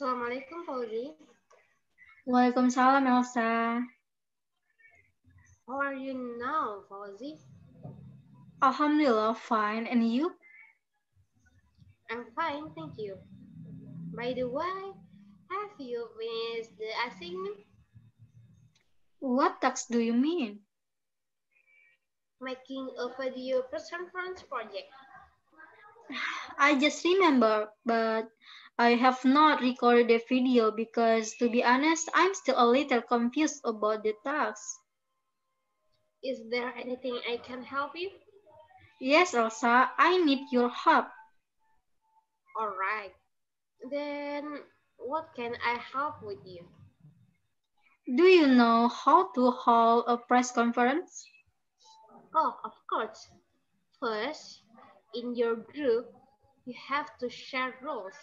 Assalamualaikum, Fauzi. Waalaikumsalam, Elsha. How are you now, Fauzi? Alhamdulillah, fine. And you? I'm fine, thank you. By the way, have you finished the assignment? What task do you mean? Making a video press conference project. I just remember, but I have not recorded the video because, to be honest, I'm still a little confused about the task. Is there anything I can help you? Yes, Elsa, I need your help. Alright. Then, what can I help with you? Do you know how to hold a press conference? Oh, of course. First, in your group, you have to share roles.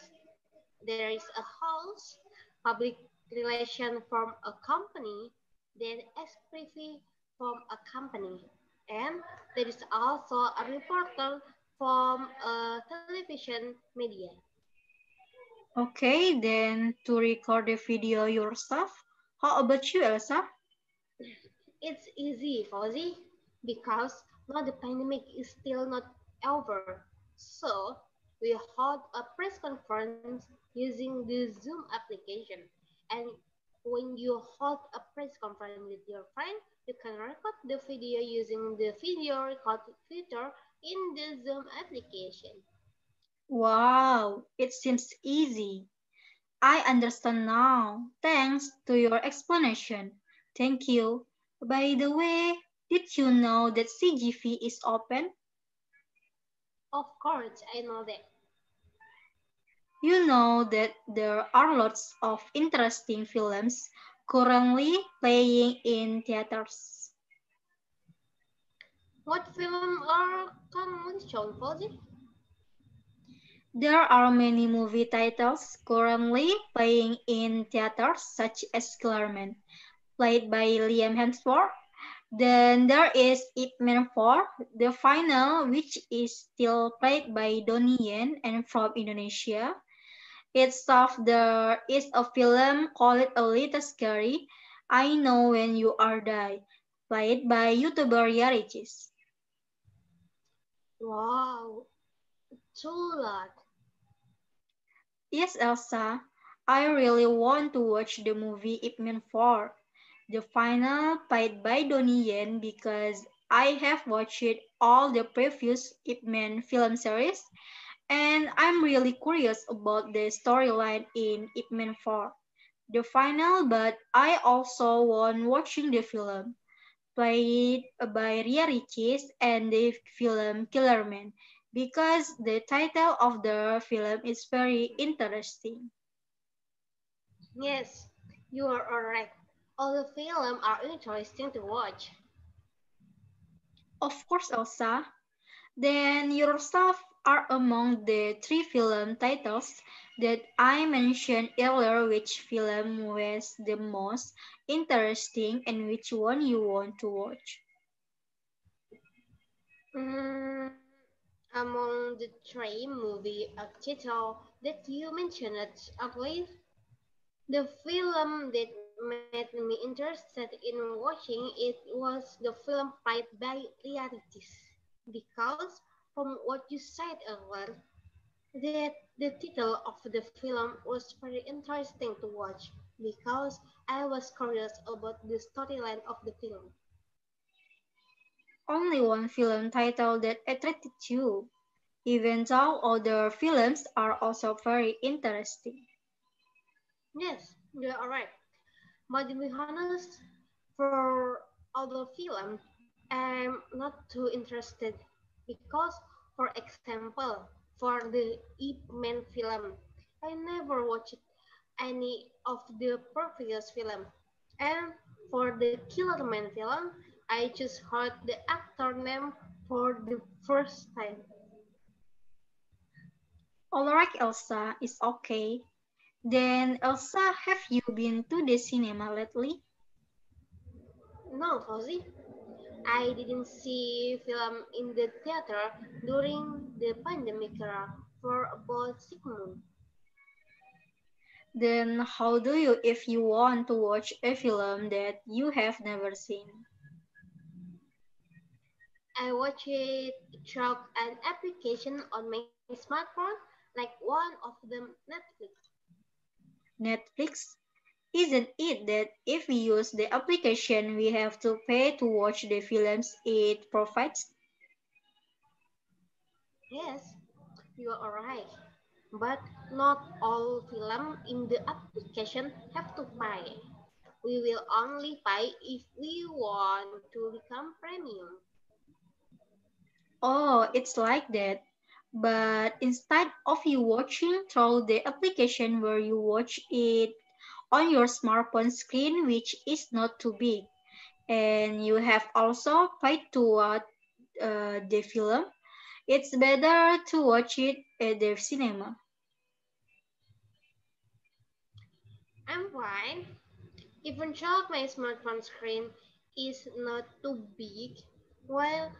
There is a host, public relation from a company, then SPV from a company, and there is also a reporter from a television media. Okay, then to record the video yourself. How about you, Elsa? It's easy, Fauzi, because now the pandemic is still not over. So we hold a press conference using the Zoom application. And when you hold a press conference with your friend, you can record the video using the video record feature in the Zoom application. Wow, it seems easy. I understand now. Thanks to your explanation. Thank you. By the way, did you know that CGV is open? Of course, I know that. You know that there are lots of interesting films currently playing in theaters. What film are currently shown, Fauzi? There are many movie titles currently playing in theaters, such as Clermont, played by Liam Hemsworth. Then there is Ip Man 4, the final, which is still played by Donnie Yen and from Indonesia. It's of there is a film called A Little Scary, I Know When You Are Die, played by YouTuber Yarichis. Wow, too lot. Yes, Elsa, I really want to watch the movie Ip Man 4, the final played by Donnie Yen because I have watched all the previous Ip Man film series and I'm really curious about the storyline in Ip Man 4, the final, but I also want watching the film played by Ria Ricis and the film Killer Man because the title of the film is very interesting. Yes, you are correct. All the films are interesting to watch. Of course, Elsa, then your stuff are among the three film titles that I mentioned earlier. Which film was the most interesting and which one you want to watch? Mm, among the three movie title that you mentioned earlier, the film that made me interested in watching it was the film played by realities. Because from what you said earlier, that the title of the film was very interesting to watch because I was curious about the storyline of the film. Only one film title that attracted you, even though other films are also very interesting. Yes, you are right. But to be honest, for other film, I'm not too interested because, for example, for the Ip Man film, I never watched any of the previous film, and for the Killer Man film, I just heard the actor name for the first time. Alright, Elsa, is okay. Then, Elsa, have you been to the cinema lately? No, Fauzi, I didn't see film in the theater during the pandemic era for about 6 months. Then how do you if you want to watch a film that you have never seen? I watch it through an application on my smartphone, like one of them Netflix. Netflix? Isn't it that if we use the application we have to pay to watch the films it provides? Yes, you are right. But not all film in the application have to pay. We will only pay if we want to become premium. Oh, it's like that. But instead of you watching through the application where you watch it on your smartphone screen, which is not too big, and you have also paid to watch the film, it's better to watch it at the cinema. I'm fine. Even though my smartphone screen is not too big, while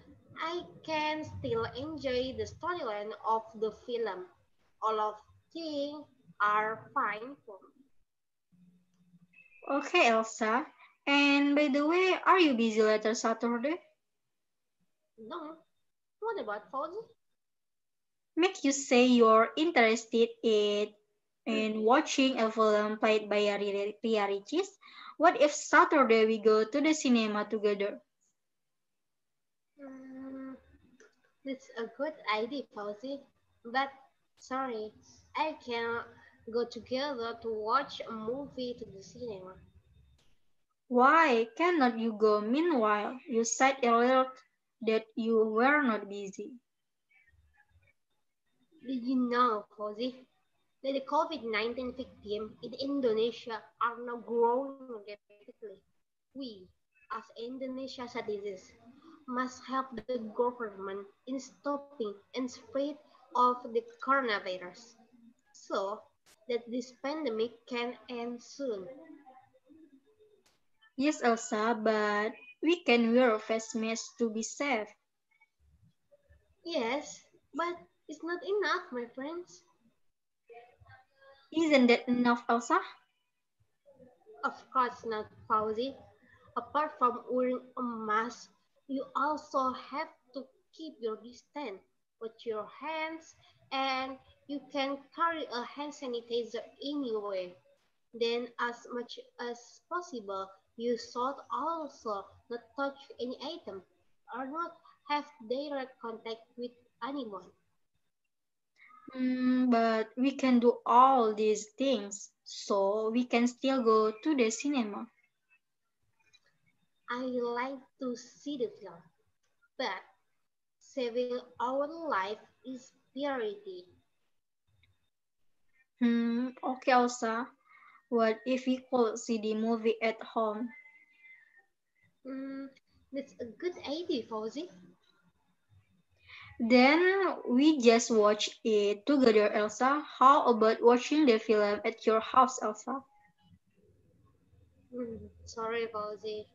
I can still enjoy the storyline of the film. All of things are fine for me. Okay, Elsa. And by the way, are you busy later Saturday? No, what about Fauzi? Make you say you're interested in watching a film played by Ria Ricis? What if Saturday we go to the cinema together? Mm, that's a good idea, Fauzi. But sorry, I can't go together to watch a movie to the cinema. Why cannot you go meanwhile? You said earlier that you were not busy. Did you know, Fauzi, that the COVID-19 victims in Indonesia are now growing rapidly? We, as Indonesia citizens, must help the government in stopping and spread of the coronavirus so that this pandemic can end soon. Yes, Elsa, but we can wear face masks to be safe. Yes, but it's not enough, my friends. Isn't that enough, Elsa? Of course not, Fauzi. Apart from wearing a mask, you also have to keep your distance with your hands, and you can carry a hand sanitizer anywhere. Then, as much as possible, you should also not touch any item or not have direct contact with anyone. But we can do all these things, so we can still go to the cinema. I like to see the film, but saving our life is priority. Okay, Elsa. What if we could see the movie at home? Mm, that's a good idea, Fauzi. Then we just watch it together, Elsa. How about watching the film at your house, Elsa? Sorry, Fauzi.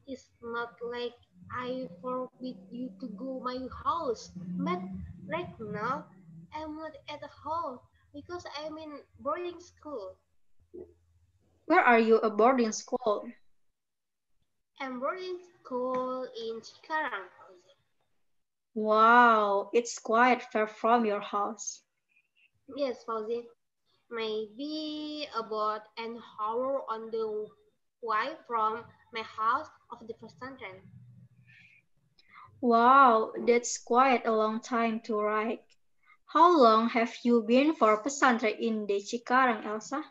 It's not like I forbid you to go my house, but right now I'm not at home because I'm in boarding school. Where are you a boarding school? I'm boarding school in Cikarang, Fauzi. Wow, it's quite far from your house. Yes, Fauzi. Maybe about an hour on the way from my house of the pesantren. Wow, that's quite a long time to ride. How long have you been for pesantren in the Cikarang, Elsa?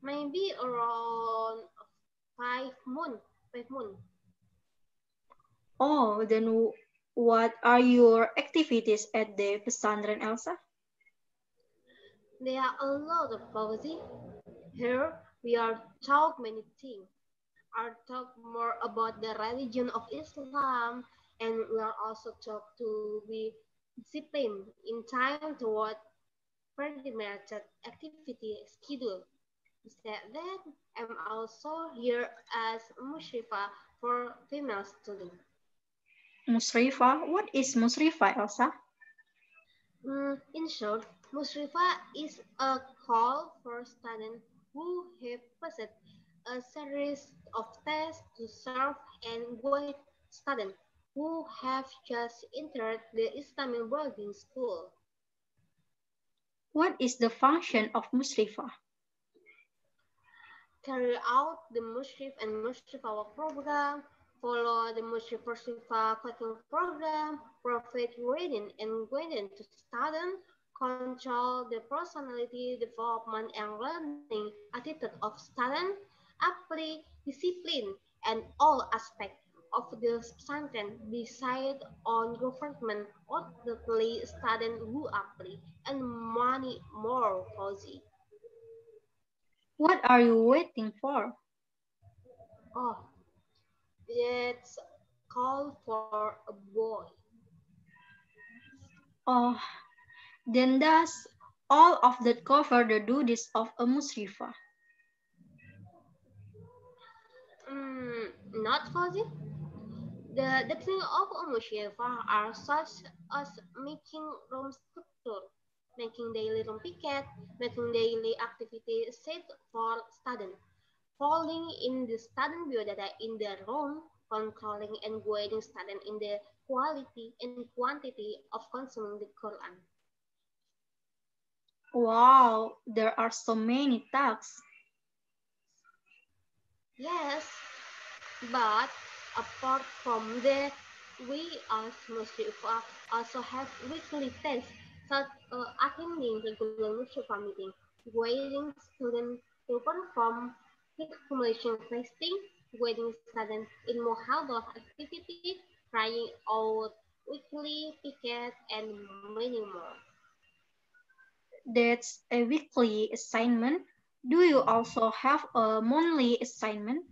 Maybe around 5 months. 5 months. Oh, then what are your activities at the pesantren, Elsa? There are a lot of poesy. Here we are talk many things. I talk more about the religion of Islam, and we are also talk to be disciplined in time toward predetermined activity schedule. Besides that, I'm also here as Mushrifa for female students. Musrifa? What is Musrifa, Elsa? In short, Musrifa is a call for students who have passed a series of tests to serve and guide students who have just entered the Islamic boarding school. What is the function of Musrifa? Carry out the Mushrif and Mushrifa work program, follow the Mushrif Mushrifa coaching program, provide reading and guidance to students, control the personality development and learning attitude of students, apply discipline, and all aspects of the pesantren decide on government ultimately student who apply and many more Fauzi. What are you waiting for? Oh, it's call for a boy. Oh, then does all of that cover the duties of a Musrifa? Not fuzzy. The thing of Umushifa are such as making room structure, making daily room picket, making daily activity set for student, following in the student biodata in the room, controlling and guiding student in the quality and quantity of consuming the Quran. Wow, there are so many tasks. Yes, but apart from that, we as Muslims also have weekly tests such attending regular Muslim meeting, guiding students to perform accumulation testing, guiding students in muhadarah activity, trying out weekly picket, and many more. That's a weekly assignment. Do you also have a monthly assignment?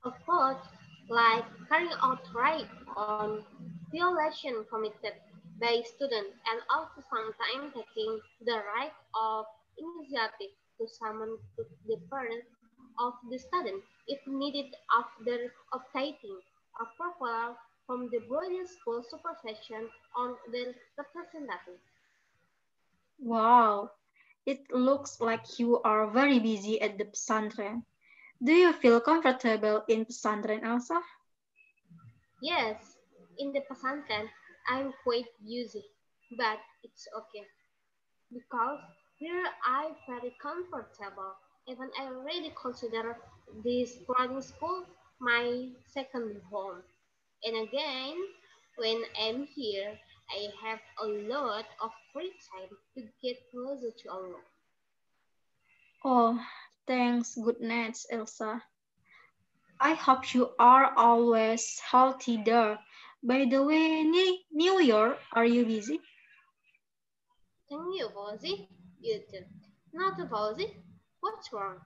Of course, like carrying out right on violation committed by students and also sometimes taking the right of initiative to summon to the parents of the student if needed after obtaining approval from the boarding school supervision on the representative. Wow, it looks like you are very busy at the pesantren. Do you feel comfortable in pesantren, Elsa? Yes, in the Pasantan, I'm quite busy, but it's okay. Because here I very comfortable. Even I really consider this boarding school my second home. And again, when I'm here, I have a lot of free time to get closer to Allah. Oh, thanks goodness, Elsa. I hope you are always healthy there. By the way, New Year, are you busy? Thank you, Fauzi. You too. Not Fauzi. What's wrong?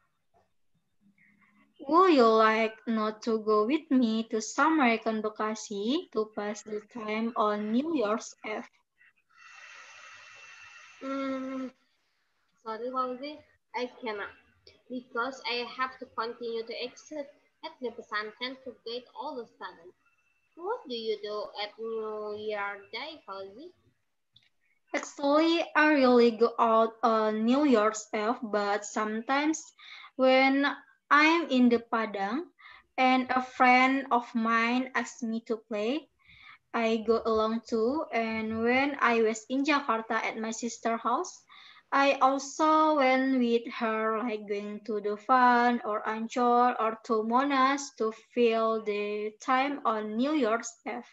Would you like not to go with me to Samarikan Bekasi to pass the time on New Year's Eve? Mm, Sorry, Fauzi. I cannot. Because I have to continue to exit at the Pesantren to get all the students. What do you do at New Year Day, Fauzi? Actually, I really go out on New Year's Eve, but sometimes when I'm in the Padang and a friend of mine asks me to play, I go along too. And when I was in Jakarta at my sister's house, I also went with her, like going to the Dufan or Ancol or to Monas to fill the time on New Year's Eve.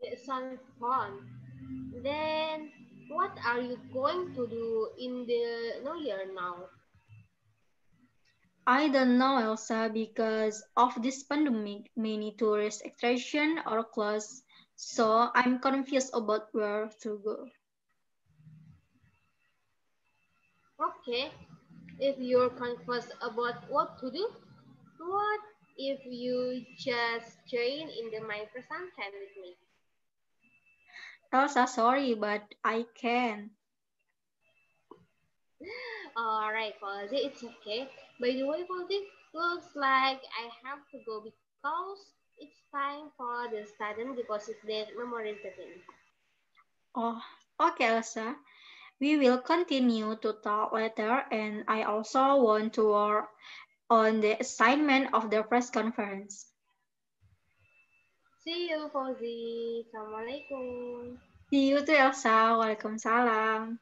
It sounds fun. Then, what are you going to do in the New Year now? I don't know, Elsa, because of this pandemic, many tourist attractions are closed, so I'm confused about where to go. Okay, if you're confused about what to do, what if you just join in the My Pesantren with me? Elsa, sorry, but I can. Alright, Fauzi, it's okay. By the way, Fauzi, looks like I have to go because it's time for the student deposit their memorization. Oh, okay, Elsa. We will continue to talk later, and I also want to work on the assignment of the press conference. See you, Fauzi. Assalamualaikum. See you too, Elsa. Waalaikumsalam.